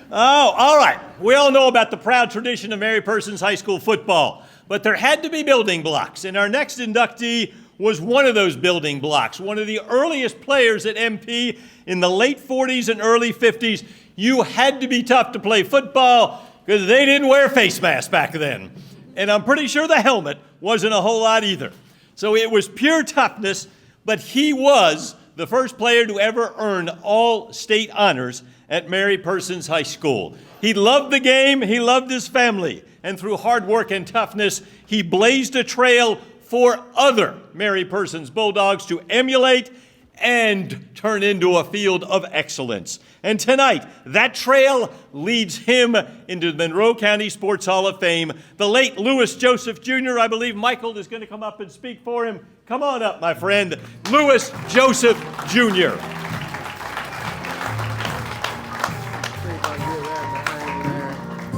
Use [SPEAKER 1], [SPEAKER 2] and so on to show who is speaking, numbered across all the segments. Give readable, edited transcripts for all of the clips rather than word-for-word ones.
[SPEAKER 1] Oh, all right. We all know about the proud tradition of Mary Persons High School football, but there had to be building blocks, and our next inductee was one of those building blocks, one of the earliest players at MP in the late 40s and early 50s. You had to be tough to play football because they didn't wear face masks back then. And I'm pretty sure the helmet wasn't a whole lot either. So it was pure toughness, but he was the first player to ever earn all state honors at Mary Persons High School. He loved the game, he loved his family, and through hard work and toughness, he blazed a trail for other Mary Persons Bulldogs to emulate and turn into a field of excellence. And tonight, that trail leads him into the Monroe County Sports Hall of Fame. The late Louis Joseph Jr., I believe Michael is going to come up and speak for him. Come on up, my friend, Louis Joseph Jr.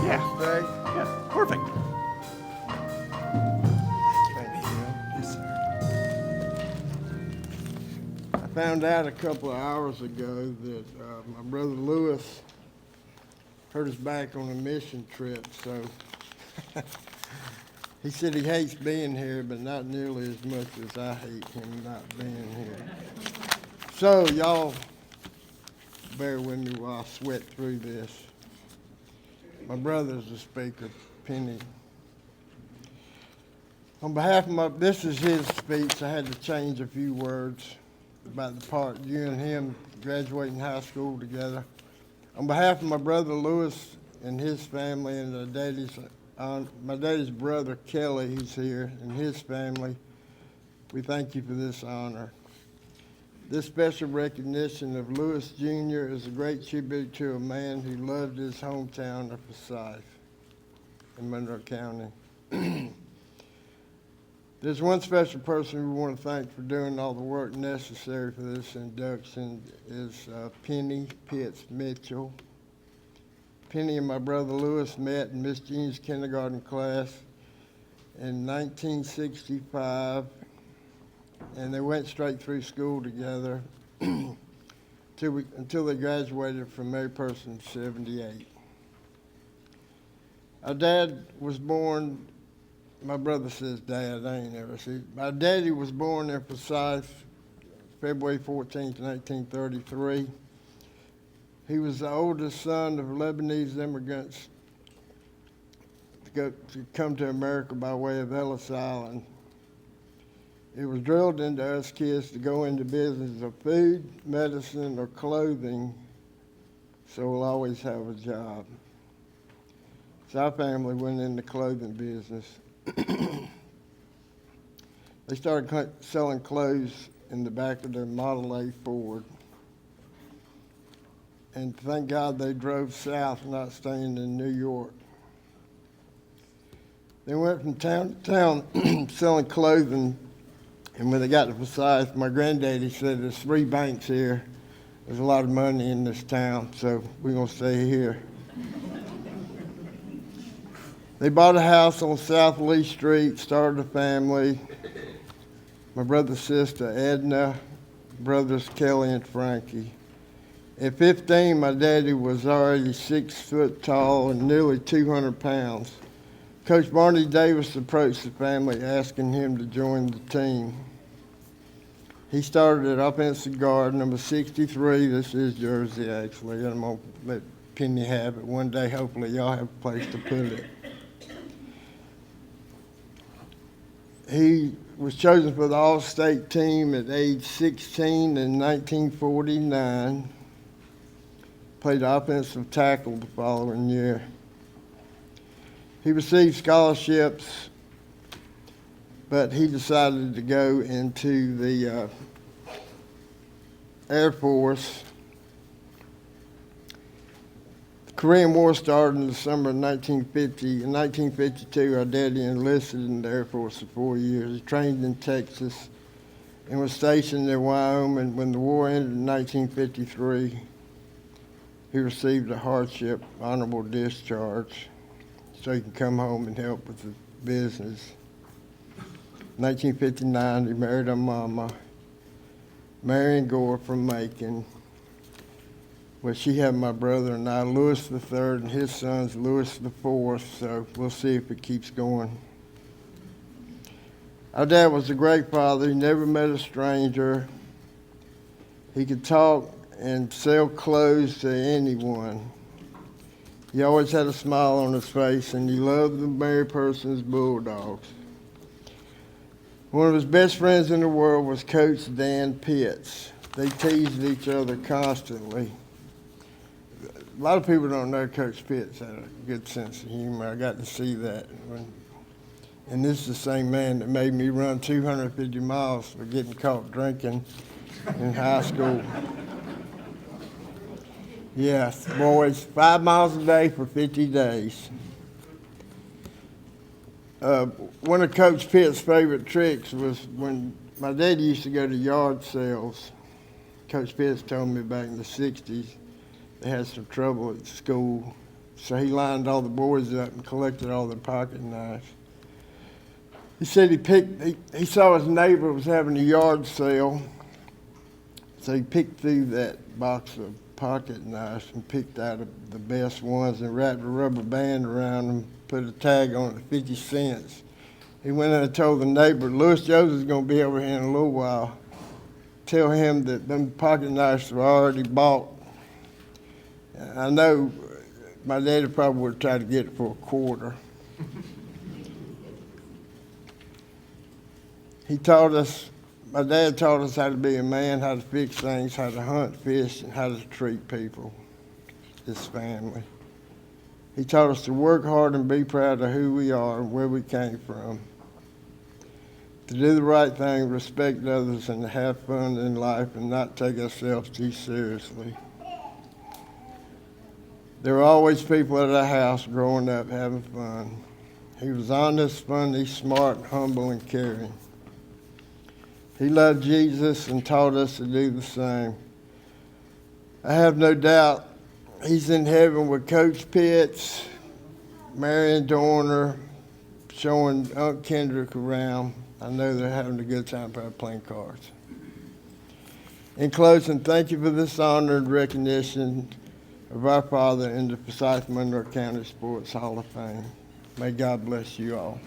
[SPEAKER 1] Yeah, perfect.
[SPEAKER 2] I found out a couple of hours ago that my brother Louis hurt his back on a mission trip, so he said he hates being here, but not nearly as much as I hate him not being here. So y'all bear with me while I sweat through this. My brother's the speaker, Penny. On behalf of this is his speech. I had to change a few words about the part you and him graduating high school together. On behalf of my brother Louis and his family and my daddy's brother Kelly, who's here, and his family, we thank you for this honor. This special recognition of Louis Jr. is a great tribute to a man who loved his hometown of Forsyth in Monroe County. There's one special person we want to thank for doing all the work necessary for this induction is Penny Pitts Mitchell. Penny and my brother Louis met in Miss Jean's kindergarten class in 1965, and they went straight through school together until they graduated from Mary Persons in 78. Our dad was born. My brother says dad, I ain't never seen. My daddy was born in Forsyth, February 14th, 1933. He was the oldest son of Lebanese immigrants to come to America by way of Ellis Island. It was drilled into us kids to go into business of food, medicine, or clothing, so we'll always have a job. So our family went in the clothing business. They started selling clothes in the back of their Model A Ford. And thank God they drove south, not staying in New York. They went from town to town selling clothing, and when they got to Forsyth, my granddaddy said, there's 3 banks here. There's a lot of money in this town, so we're going to stay here. They bought a house on South Lee Street, started a family. My brother's sister, Edna, brothers Kelly and Frankie. At 15, my daddy was already 6 foot tall and nearly 200 pounds. Coach Barney Davis approached the family asking him to join the team. He started at offensive guard, number 63. This is jersey, actually. I'm going to let Penny have it. One day, hopefully, y'all have a place to put it. He was chosen for the All-State team at age 16 in 1949. Played offensive tackle the following year. He received scholarships, but he decided to go into the Air Force. The Korean War started in the summer of 1950. In 1952, our daddy enlisted in the Air Force for 4 years. He trained in Texas and was stationed in Wyoming. When the war ended in 1953, he received a hardship honorable discharge so he could come home and help with the business. 1959, he married our mama, Marion Gore from Macon. Well, she had my brother and I, Louis the third, and his son's Louis the fourth, so we'll see if it keeps going. Our dad was a great father. He never met a stranger. He could talk and sell clothes to anyone. He always had a smile on his face, and he loved the Mary Persons Bulldogs. One of his best friends in the world was Coach Dan Pitts. They teased each other constantly. A lot of people don't know Coach Pitts had a good sense of humor. I got to see that. And this is the same man that made me run 250 miles for getting caught drinking in high school. Yes, boys, 5 miles a day for 50 days. One of Coach Pitt's favorite tricks was when my dad used to go to yard sales. Coach Pitts told me back in the 60s they had some trouble at school. So he lined all the boys up and collected all their pocket knives. He said he saw his neighbor was having a yard sale. So he picked through that box of pocket knives and picked out the best ones and wrapped a rubber band around them, put a tag on it, 50 cents. He went in and told the neighbor, Louis Jones is going to be over here in a little while. Tell him that them pocket knives were already bought. I know my daddy probably would have tried to get it for a quarter. My dad taught us how to be a man, how to fix things, how to hunt, fish, and how to treat people, his family. He taught us to work hard and be proud of who we are and where we came from. To do the right thing, respect others, and to have fun in life and not take ourselves too seriously. There were always people at our house growing up having fun. He was honest, funny, smart, humble, and caring. He loved Jesus and taught us to do the same. I have no doubt he's in heaven with Coach Pitts, Marion Dorner, showing Unc Kendrick around. I know they're having a good time playing cards. In closing, thank you for this honor and recognition of our father in the Forsyth Monroe County Sports Hall of Fame. May God bless you all.